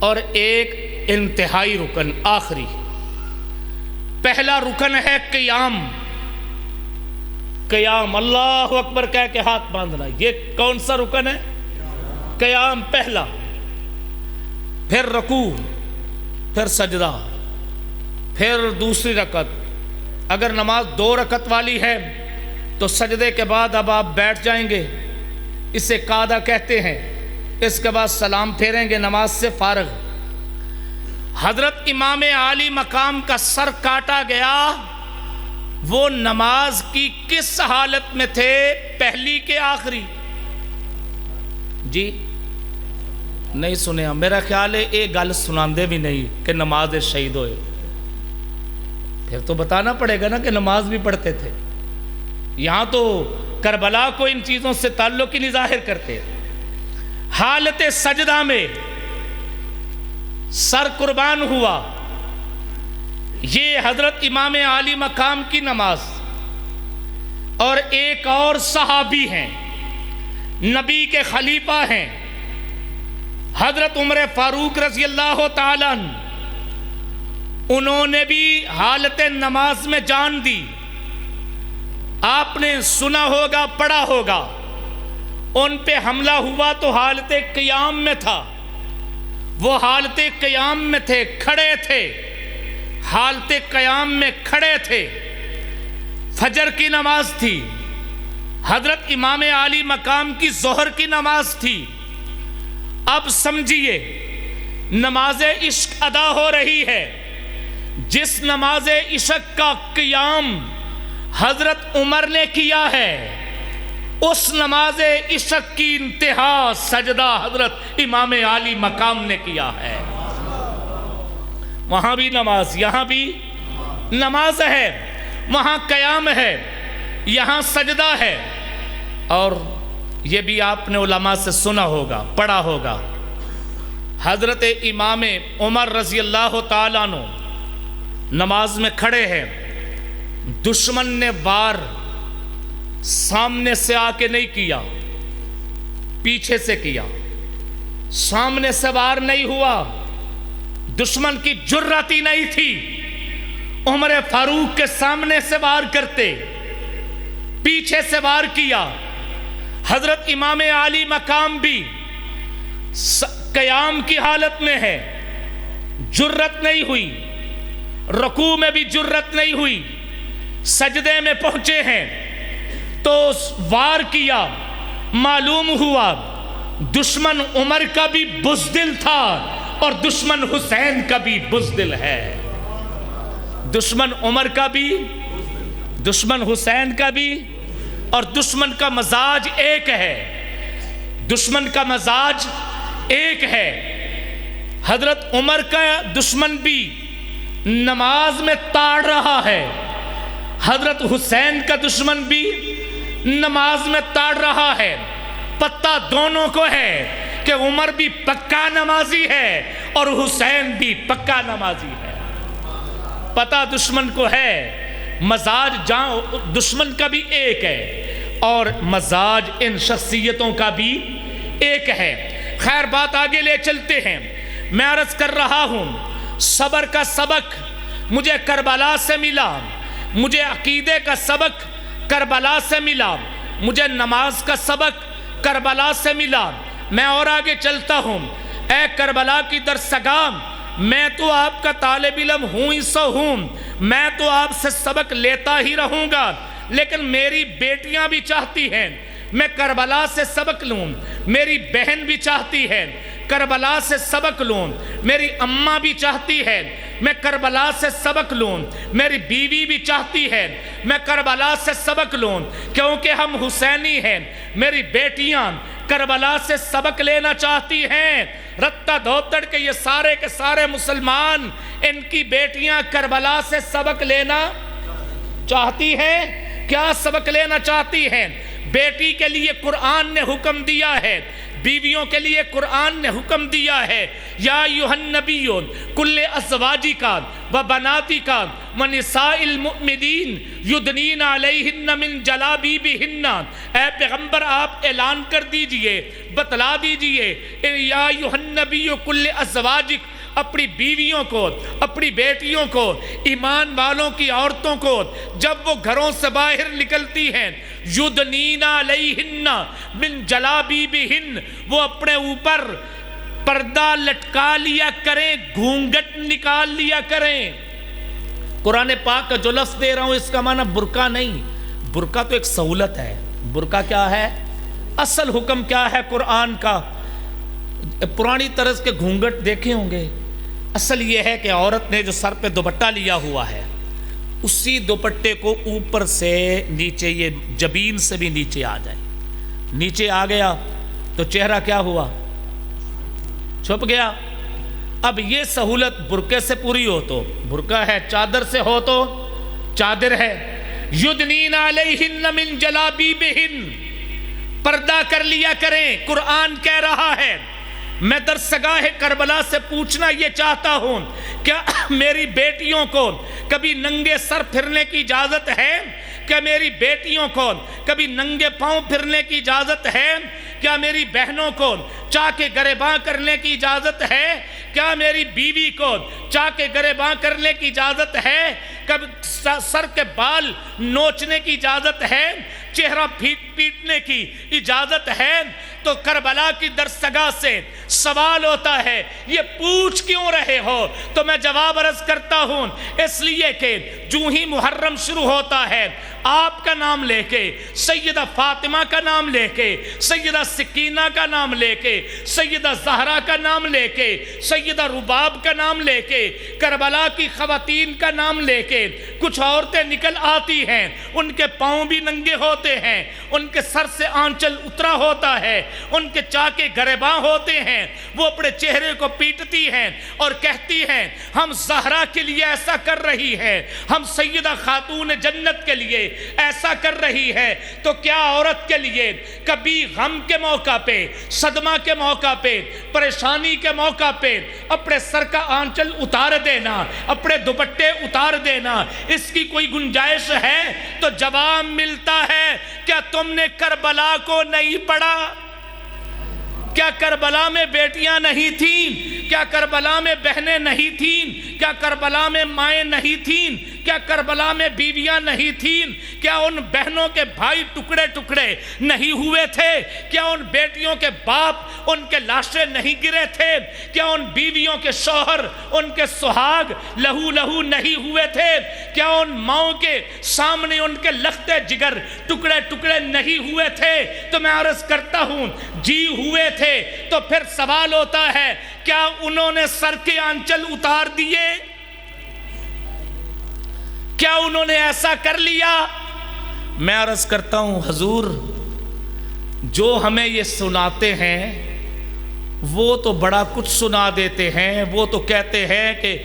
اور ایک انتہائی رکن، آخری۔ پہلا رکن ہے قیام، قیام، اللہ اکبر کہہ کے ہاتھ باندھنا، یہ کون سا رکن ہے؟ قیام پہلا، پھر رکوع، پھر سجدہ، پھر دوسری رکعت۔ اگر نماز 2 رکعت والی ہے تو سجدے کے بعد اب آپ بیٹھ جائیں گے، اسے قعدہ کہتے ہیں، اس کے بعد سلام پھیریں گے، نماز سے فارغ۔ حضرت امام عالی مقام کا سر کاٹا گیا، وہ نماز کی کس حالت میں تھے؟ پہلی کے آخری؟ جی نہیں سنیا، میرا خیال ہے ایک گل سناندے بھی نہیں کہ نماز شہید ہوئے، پھر تو بتانا پڑے گا نا کہ نماز بھی پڑھتے تھے۔ یہاں تو کربلا کو ان چیزوں سے تعلق ہی نہیں ظاہر کرتے۔ حالت سجدہ میں سر قربان ہوا، یہ حضرت امام عالی مقام کی نماز۔ اور ایک اور صحابی ہیں، نبی کے خلیفہ ہیں، حضرت عمر فاروق رضی اللہ تعالیٰ عنہ، انہوں نے بھی حالت نماز میں جان دی۔ آپ نے سنا ہوگا، پڑھا ہوگا، ان پہ حملہ ہوا تو حالت قیام میں تھا، وہ حالت قیام میں تھے، کھڑے تھے، حالت قیام میں کھڑے تھے۔ فجر کی نماز تھی، حضرت امام عالی مقام کی ظہر کی نماز تھی۔ اب سمجھیے، نماز عشق ادا ہو رہی ہے، جس نماز عشق کا قیام حضرت عمر نے کیا ہے، اس نماز عشق کی انتہا سجدہ حضرت امام عالی مقام نے کیا ہے۔ وہاں بھی نماز، یہاں بھی نماز ہے، وہاں قیام ہے، یہاں سجدہ ہے۔ اور یہ بھی آپ نے علماء سے سنا ہوگا، پڑھا ہوگا، حضرت امام عمر رضی اللہ تعالیٰ عنہ نماز میں کھڑے ہیں، دشمن نے وار سامنے سے آ کے نہیں کیا، پیچھے سے کیا، سامنے سے وار نہیں ہوا، دشمن کی جرأت ہی نہیں تھی عمر فاروق کے سامنے سے وار کرتے، پیچھے سے وار کیا۔ حضرت امام عالی مقام بھی قیام کی حالت میں ہے، جرأت نہیں ہوئی، رکوع میں بھی جرأت نہیں ہوئی، سجدے میں پہنچے ہیں تو وار کیا، معلوم ہوا دشمن عمر کا بھی بزدل تھا اور دشمن حسین کا بھی بزدل ہے، دشمن عمر کا بھی، دشمن حسین کا بھی، اور دشمن کا مزاج ایک ہے، دشمن کا مزاج ایک ہے۔ حضرت عمر کا دشمن بھی نماز میں تاڑ رہا ہے، حضرت حسین کا دشمن بھی نماز میں تاڑ رہا ہے۔ پتہ دونوں کو ہے کہ عمر بھی پکا نمازی ہے اور حسین بھی پکا نمازی ہے، پتہ دشمن کو ہے، مزاج دشمن کا بھی ایک ہے اور مزاج ان شخصیتوں کا بھی ایک ہے۔ خیر بات آگے لے چلتے ہیں۔ میں عرض کر رہا ہوں صبر کا سبق مجھے کربلا سے ملا، مجھے عقیدے کا سبق کربلا سے ملا، مجھے نماز کا سبق کربلا سے ملا۔ میں اور آگے چلتا ہوں۔ اے کربلا کی درسگاہ، میں تو آپ کا طالب علم ہوں ہی سو ہوں، میں تو آپ سے سبق لیتا ہی رہوں گا، لیکن میری بیٹیاں بھی چاہتی ہیں میں کربلا سے سبق لوں، میری بہن بھی چاہتی ہے کربلا سے سبق لوں، میری اماں بھی چاہتی ہے میں کربلا سے سبق لوں، میری بیوی بھی چاہتی ہے میں کربلا سے سبق لوں، کیونکہ ہم حسینی ہیں۔ میری بیٹیاں کربلا سے سبق لینا چاہتی ہیں، رتہ دھوتڑ کے یہ سارے کے سارے مسلمان، ان کی بیٹیاں کربلا سے سبق لینا چاہتی ہیں۔ کیا سبق لینا چاہتی ہیں؟ بیٹی کے لیے قرآن نے حکم دیا ہے، بیویوں کے لیے قرآن نے حکم دیا ہے، یا ایھا النبی کل ازواجک و بناتک و نساء المؤمنین یدنین علیہن من جلابیبہن۔ اے پیغمبر آپ اعلان کر دیجئے، بتلا دیجئے، یا ایھا النبی کل ازواجک، اپنی بیویوں کو، اپنی بیٹیوں کو، ایمان والوں کی عورتوں کو جب وہ گھروں سے باہر نکلتی ہیں، یدنین علیہن من جلابیبہن، وہ اپنے اوپر پردہ لٹکا لیا کریں، گھونگھٹ نکال لیا کریں۔ قرآن پاک کا جو لفظ دے رہا ہوں اس کا معنی برقع نہیں، برقع تو ایک سہولت ہے۔ برقع کیا ہے؟ اصل حکم کیا ہے قرآن کا؟ پرانی طرز کے گھونگھٹ دیکھے ہوں گے، اصل یہ ہے کہ عورت نے جو سر پہ دوپٹہ لیا ہوا ہے، اسی دوپٹے کو اوپر سے نیچے، یہ جبین سے بھی نیچے آ جائے، نیچے آ گیا تو چہرہ کیا ہوا؟ چھپ گیا۔ اب یہ سہولت برقعے سے پوری ہو تو برقع ہے، چادر سے ہو تو چادر ہے۔ یدنین علیہن من جلابیبہن، پردہ کر لیا کریں۔ قرآن کہہ رہا ہے، میں درسگاہ کربلا سے پوچھنا یہ چاہتا ہوں، کیا میری بیٹیوں کو کبھی ننگے سر پھرنے کی اجازت ہے؟ کیا میری بیٹیوں کو کبھی ننگے پاؤں پھرنے کی اجازت ہے؟ کیا میری بہنوں کو چاکے گریباں کرنے کی اجازت ہے؟ کیا میری بیوی کو چاکے گریباں کرنے کی اجازت ہے؟ کب سر کے بال نوچنے کی اجازت ہے؟ چہرہ پیٹنے کی اجازت ہے تو کربلا کی درسگاہ سے سوال ہوتا ہے یہ پوچھ کیوں رہے ہو؟ تو میں جواب عرض کرتا ہوں اس لیے کہ جو ہی محرم شروع ہوتا ہے آپ کا نام لے کے، سیدہ فاطمہ کا نام لے کے، سیدہ سکینہ کا نام لے کے، سیدہ زہرا کا نام لے کے، سیدہ رباب کا نام لے کے، کربلا کی خواتین کا نام لے کے کچھ عورتیں نکل آتی ہیں، ان کے پاؤں بھی ننگے ہوتے ہیں، ان کے سر سے آنچل اترا ہوتا ہے، ان کے چاکے گریباں ہوتے ہیں، وہ اپنے چہرے کو پیٹتی ہیں اور کہتی ہیں ہم زہرا کے لیے ایسا کر رہی ہیں، ہم سیدہ خاتون جنت کے لیے ایسا کر رہی ہے۔ تو کیا عورت کے لیے کبھی غم کے موقع پہ، صدمہ کے موقع پہ، پریشانی کے موقع پہ اپنے سر کا آنچل اتار دینا، اپنے دوپٹے اتار دینا، اس کی کوئی گنجائش ہے؟ تو جواب ملتا ہے کیا تم نے کربلا کو نہیں پڑھا؟ کیا کربلا میں بیٹیاں نہیں تھیں؟ کیا کربلا میں بہنیں نہیں تھیں؟ کیا کربلا میں مائیں نہیں تھیں؟ کیا کربلا میں بیویاں نہیں تھیں؟ کیا ان بہنوں کے بھائی ٹکڑے ٹکڑے نہیں ہوئے تھے؟ کیا ان بیٹیوں کے باپ ان کے لاشیں نہیں گرے تھے؟ کیا ان بیویوں کے شوہر ان کے سہاگ لہو لہو نہیں ہوئے تھے؟ کیا ان ماؤں کے سامنے ان کے لختے جگر ٹکڑے ٹکڑے نہیں ہوئے تھے؟ تو میں عرض کرتا ہوں جی ہوئے تھے۔ تو پھر سوال ہوتا ہے کیا انہوں نے سر کے آنچل اتار دیے؟ کیا انہوں نے ایسا کر لیا؟ میں عرض کرتا ہوں حضور جو ہمیں یہ سناتے ہیں وہ تو بڑا کچھ سنا دیتے ہیں، وہ تو کہتے ہیں کہ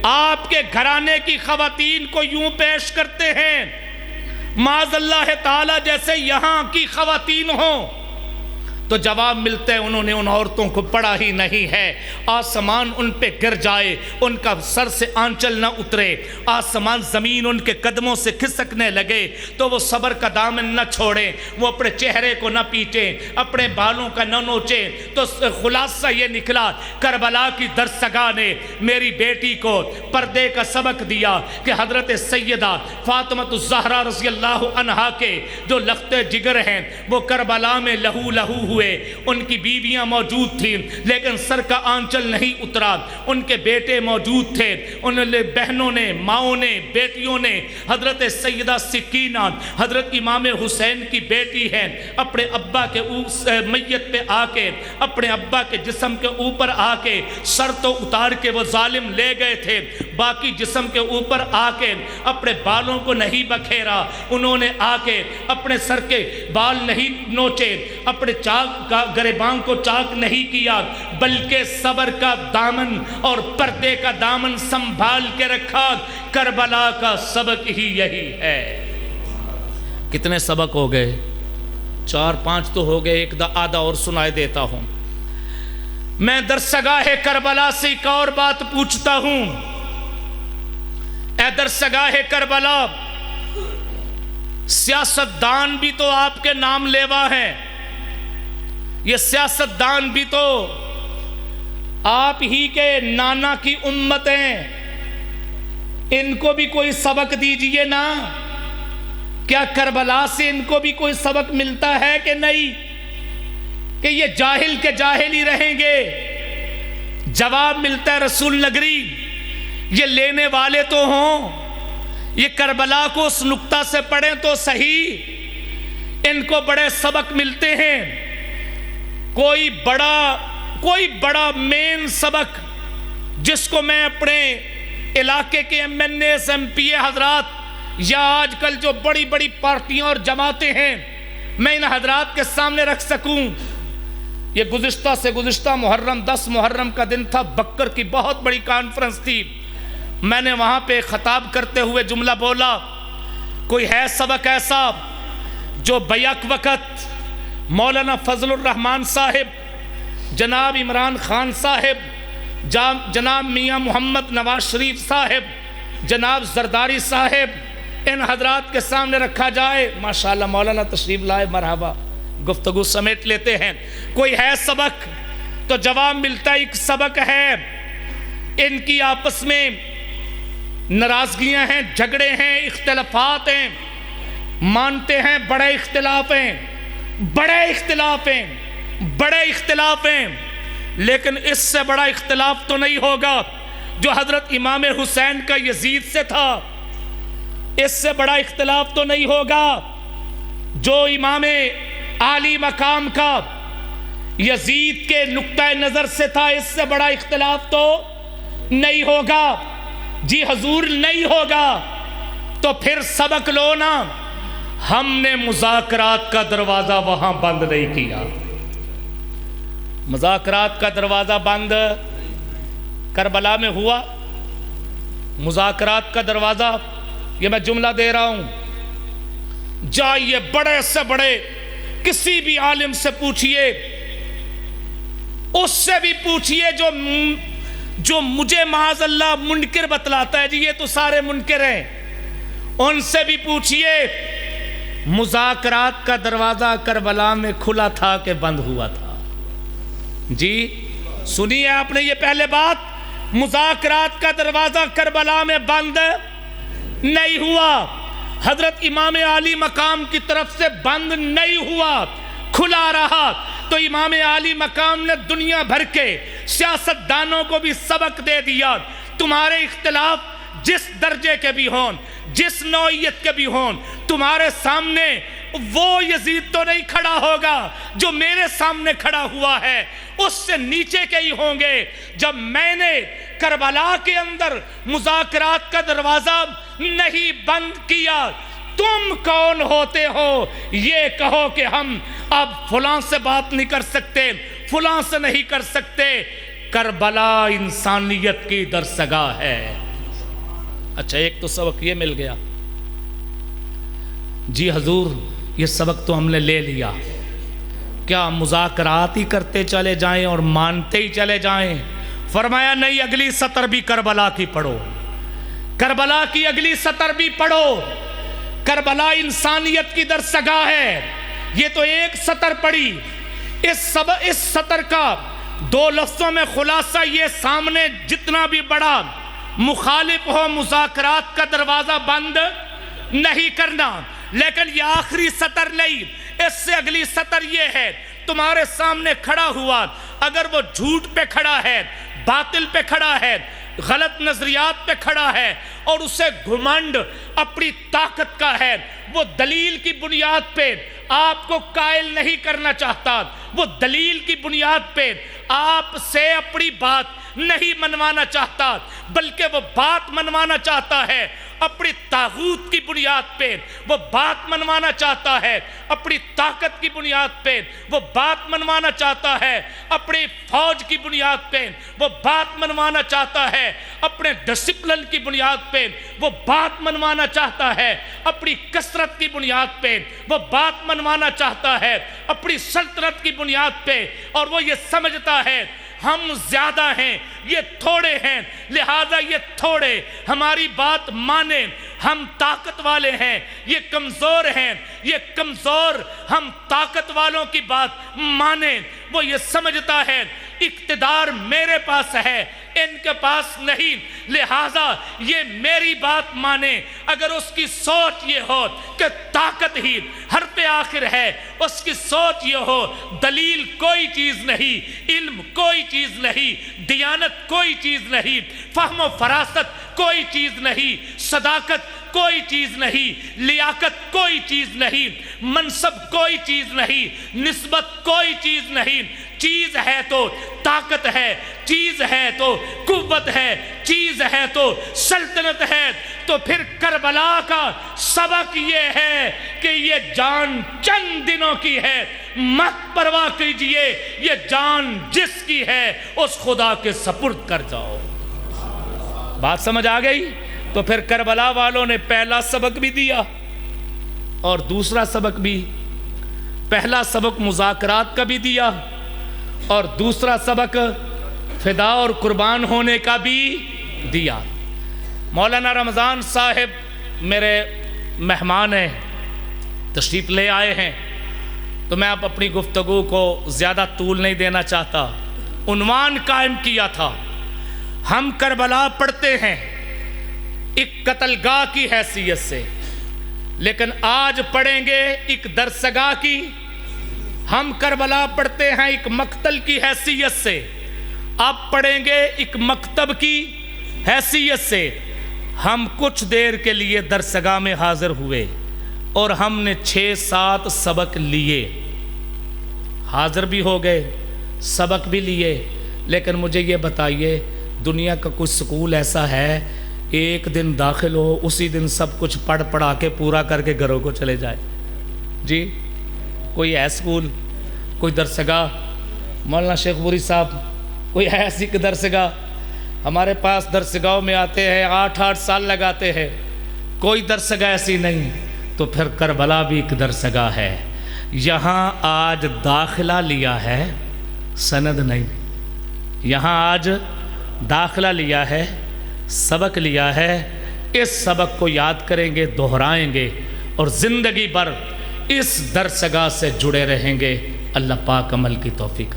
آپ کے گھرانے کی خواتین کو یوں پیش کرتے ہیں معاذ اللہ تعالی جیسے یہاں کی خواتین ہوں۔ تو جواب ملتا ہے انہوں نے ان عورتوں کو پڑھا ہی نہیں ہے، آسمان ان پہ گر جائے ان کا سر سے آنچل نہ اترے، آسمان زمین ان کے قدموں سے کھسکنے لگے تو وہ صبر کا دامن نہ چھوڑیں، وہ اپنے چہرے کو نہ پیٹیں، اپنے بالوں کا نہ نوچیں۔ تو خلاصہ یہ نکلا کربلا کی درسگاہ نے میری بیٹی کو پردے کا سبق دیا کہ حضرت سیدہ فاطمہ الزہرا رضی اللہ عنہا کے جو لختے جگر ہیں وہ کربلا میں لہو لہو ہوئے، ان کی بیویاں موجود تھیں لیکن سر کا آنچل نہیں اترا، ان کے بیٹے موجود تھے، ان بہنوں نے، ماؤں نے، بیٹیوں نے، حضرت سیدہ سکینہ حضرت امام حسین کی بیٹی ہے، اپنے ابا کے میت پہ آ کے، اپنے ابا کے جسم کے اوپر آ کے سر تو اتار کے وہ ظالم لے گئے تھے، باقی جسم کے اوپر آ کے اپنے بالوں کو نہیں بکھیرا، انہوں نے آ کے اپنے سر کے بال نہیں نوچے، اپنے چاک کا گریباں کو چاک نہیں کیا، بلکہ صبر کا دامن اور پردے کا دامن سنبھال کے رکھا۔ کربلا کا سبق ہی یہی ہے۔ کتنے سبق ہو گئے؟ 4-5 تو ہو گئے، ایک آدھا اور سنائے دیتا ہوں۔ میں درسگاہ کربلا سے ایک اور بات پوچھتا ہوں، اے درسگاہ کربلا، سیاستدان بھی تو آپ کے نام لیوا ہیں، یہ سیاستدان بھی تو آپ ہی کے نانا کی امت ہیں، ان کو بھی کوئی سبق دیجئے نا۔ کیا کربلا سے ان کو بھی کوئی سبق ملتا ہے کہ نہیں کہ یہ جاہل کے جاہل ہی رہیں گے؟ جواب ملتا ہے رسول نگری یہ لینے والے تو ہوں، یہ کربلا کو اس نقطہ سے پڑھیں تو صحیح، ان کو بڑے سبق ملتے ہیں۔ کوئی بڑا مین سبق جس کو میں اپنے علاقے کے M N A M P A حضرات یا آج کل جو بڑی بڑی پارٹیاں اور جماعتیں ہیں میں ان حضرات کے سامنے رکھ سکوں، یہ گزشتہ محرم 10 محرم کا دن تھا، بکر کی بہت بڑی کانفرنس تھی، میں نے وہاں پہ خطاب کرتے ہوئے جملہ بولا، کوئی ہے سبق ایسا جو بیک وقت مولانا فضل الرحمان صاحب، جناب عمران خان صاحب، جناب میاں محمد نواز شریف صاحب، جناب زرداری صاحب، ان حضرات کے سامنے رکھا جائے؟ ماشاءاللہ مولانا تشریف لائے، مرحبا، گفتگو سمیٹ لیتے ہیں۔ کوئی ہے سبق؟ تو جواب ملتا ہے ایک سبق ہے، ان کی آپس میں ناراضگیاں ہیں، جھگڑے ہیں، اختلافات ہیں، مانتے ہیں بڑے اختلاف ہیں، لیکن اس سے بڑا اختلاف تو نہیں ہوگا جو حضرت امام حسین کا یزید سے تھا، اس سے بڑا اختلاف تو نہیں ہوگا جو امام عالی مقام کا یزید کے نقطہ نظر سے تھا، اس سے بڑا اختلاف تو نہیں ہوگا۔ جی حضور نہیں ہوگا، تو پھر سبق لو نا، ہم نے مذاکرات کا دروازہ وہاں بند نہیں کیا۔ مذاکرات کا دروازہ بند کربلا میں ہوا، مذاکرات کا دروازہ، یہ میں جملہ دے رہا ہوں، جائیے بڑے سے بڑے کسی بھی عالم سے پوچھئے، اس سے بھی پوچھئے جو مجھے معاذ اللہ منکر بتلاتا ہے، جی یہ تو سارے منکر ہیں، ان سے بھی پوچھئے مذاکرات کا دروازہ کربلا میں کھلا تھا کہ بند ہوا تھا؟ جی سنیے آپ نے یہ پہلے بات، مذاکرات کا دروازہ کربلا میں بند نہیں ہوا، حضرت امام عالی مقام کی طرف سے بند نہیں ہوا، کھلا رہا۔ تو امام عالی مقام نے دنیا بھر کے سیاستدانوں کو بھی سبق دے دیا، تمہارے اختلاف جس درجے کے بھی ہون، جس نوعیت کے بھی ہون، تمہارے سامنے وہ یزید تو نہیں کھڑا ہوگا جو میرے سامنے کھڑا ہوا ہے، اس سے نیچے کے ہی ہوں گے۔ جب میں نے کربلا کے اندر مذاکرات کا دروازہ نہیں بند کیا، تم کون ہوتے ہو یہ کہو کہ ہم اب فلاں سے بات نہیں کر سکتے، فلاں سے نہیں کر سکتے؟ کربلا انسانیت کی درسگاہ ہے۔ اچھا ایک تو سبق یہ مل گیا، جی حضور یہ سبق تو ہم نے لے لیا، کیا مذاکرات ہی کرتے چلے جائیں اور مانتے ہی چلے جائیں؟ فرمایا نہیں، اگلی سطر بھی کربلا کی پڑھو، کربلا کی اگلی سطر بھی پڑھو۔ کربلا انسانیت کی درسگاہ ہے، یہ تو ایک سطر پڑھی، اس سطر کا دو لفظوں میں خلاصہ یہ، سامنے جتنا بھی بڑا مخالف ہو مذاکرات کا دروازہ بند نہیں کرنا، لیکن یہ آخری سطر نہیں، اس سے اگلی سطر یہ ہے، تمہارے سامنے کھڑا ہوا، اگر وہ جھوٹ پہ کھڑا ہے، باطل پہ کھڑا ہے، غلط نظریات پہ کھڑا ہے، اور اسے گھمنڈ اپنی طاقت کا ہے، وہ دلیل کی بنیاد پہ آپ کو قائل نہیں کرنا چاہتا، وہ دلیل کی بنیاد پہ آپ سے اپنی بات نہیں منوانا چاہتا، بلکہ وہ بات منوانا چاہتا ہے اپنی طاغوت کی بنیاد پہ، وہ بات منوانا چاہتا ہے اپنی طاقت کی بنیاد پہ، وہ بات منوانا چاہتا ہے اپنی فوج کی بنیاد پہ، وہ بات منوانا چاہتا ہے اپنے ڈسپلن کی بنیاد پہ، وہ بات منوانا چاہتا ہے اپنی کثرت کی بنیاد پہ، وہ بات منوانا چاہتا ہے اپنی سلطنت کی بنیاد پہ، اور وہ یہ سمجھتا ہے ہم زیادہ ہیں یہ تھوڑے ہیں، لہذا یہ تھوڑے ہماری بات مانیں، ہم طاقت والے ہیں یہ کمزور ہیں، یہ کمزور ہم طاقت والوں کی بات مانیں۔ وہ یہ سمجھتا ہے اقتدار میرے پاس ہے ان کے پاس نہیں، لہذا یہ میری بات مانے۔ اگر اس کی سوچ یہ ہو کہ طاقت ہی حرف آخر ہے، اس کی سوچ یہ ہو دلیل کوئی چیز نہیں، علم کوئی چیز نہیں، دیانت کوئی چیز نہیں، فہم و فراست کوئی چیز نہیں، صداقت کوئی چیز نہیں، لیاقت کوئی چیز نہیں، منصب کوئی چیز نہیں، نسبت کوئی چیز نہیں، چیز ہے تو طاقت ہے، چیز ہے تو قوت ہے، چیز ہے تو سلطنت ہے۔ تو پھر کربلا کا سبق یہ ہے کہ یہ جان چند دنوں کی ہے، مت پرواہ کیجئے، یہ جان جس کی ہے اس خدا کے سپرد کر جاؤ۔ بات سمجھ آ گئی؟ تو پھر کربلا والوں نے پہلا سبق بھی دیا اور دوسرا سبق بھی، پہلا سبق مذاکرات کا بھی دیا اور دوسرا سبق فدا اور قربان ہونے کا بھی دیا۔ مولانا رمضان صاحب میرے مہمان ہیں، تشریف لے آئے ہیں، تو میں اب اپنی گفتگو کو زیادہ طول نہیں دینا چاہتا۔ عنوان قائم کیا تھا، ہم کربلا پڑھتے ہیں ایک قتل گاہ کی حیثیت سے، لیکن آج پڑھیں گے ایک درسگاہ کی، ہم کربلا پڑھتے ہیں ایک مقتل کی حیثیت سے، اب پڑھیں گے ایک مکتب کی حیثیت سے۔ ہم کچھ دیر کے لیے درسگاہ میں حاضر ہوئے اور ہم نے 6-7 سبق لیے، حاضر بھی ہو گئے، سبق بھی لیے، لیکن مجھے یہ بتائیے دنیا کا کوئی سکول ایسا ہے ایک دن داخل ہو اسی دن سب کچھ پڑھا کے پورا کر کے گھروں کو چلے جائے؟ جی کوئی ہے سکول، کوئی درسگاہ؟ مولانا شیخ پوری صاحب کوئی ہے ایسی کہ درسگاہ؟ ہمارے پاس درسگاہوں میں آتے ہیں 8-8 سال لگاتے ہیں، کوئی درسگاہ ایسی نہیں۔ تو پھر کربلا بھی ایک درسگاہ ہے، یہاں آج داخلہ لیا ہے، سند نہیں، یہاں آج داخلہ لیا ہے، سبق لیا ہے، اس سبق کو یاد کریں گے، دہرائیں گے اور زندگی بھر اس درسگاہ سے جڑے رہیں گے۔ اللہ پاک عمل کی توفیق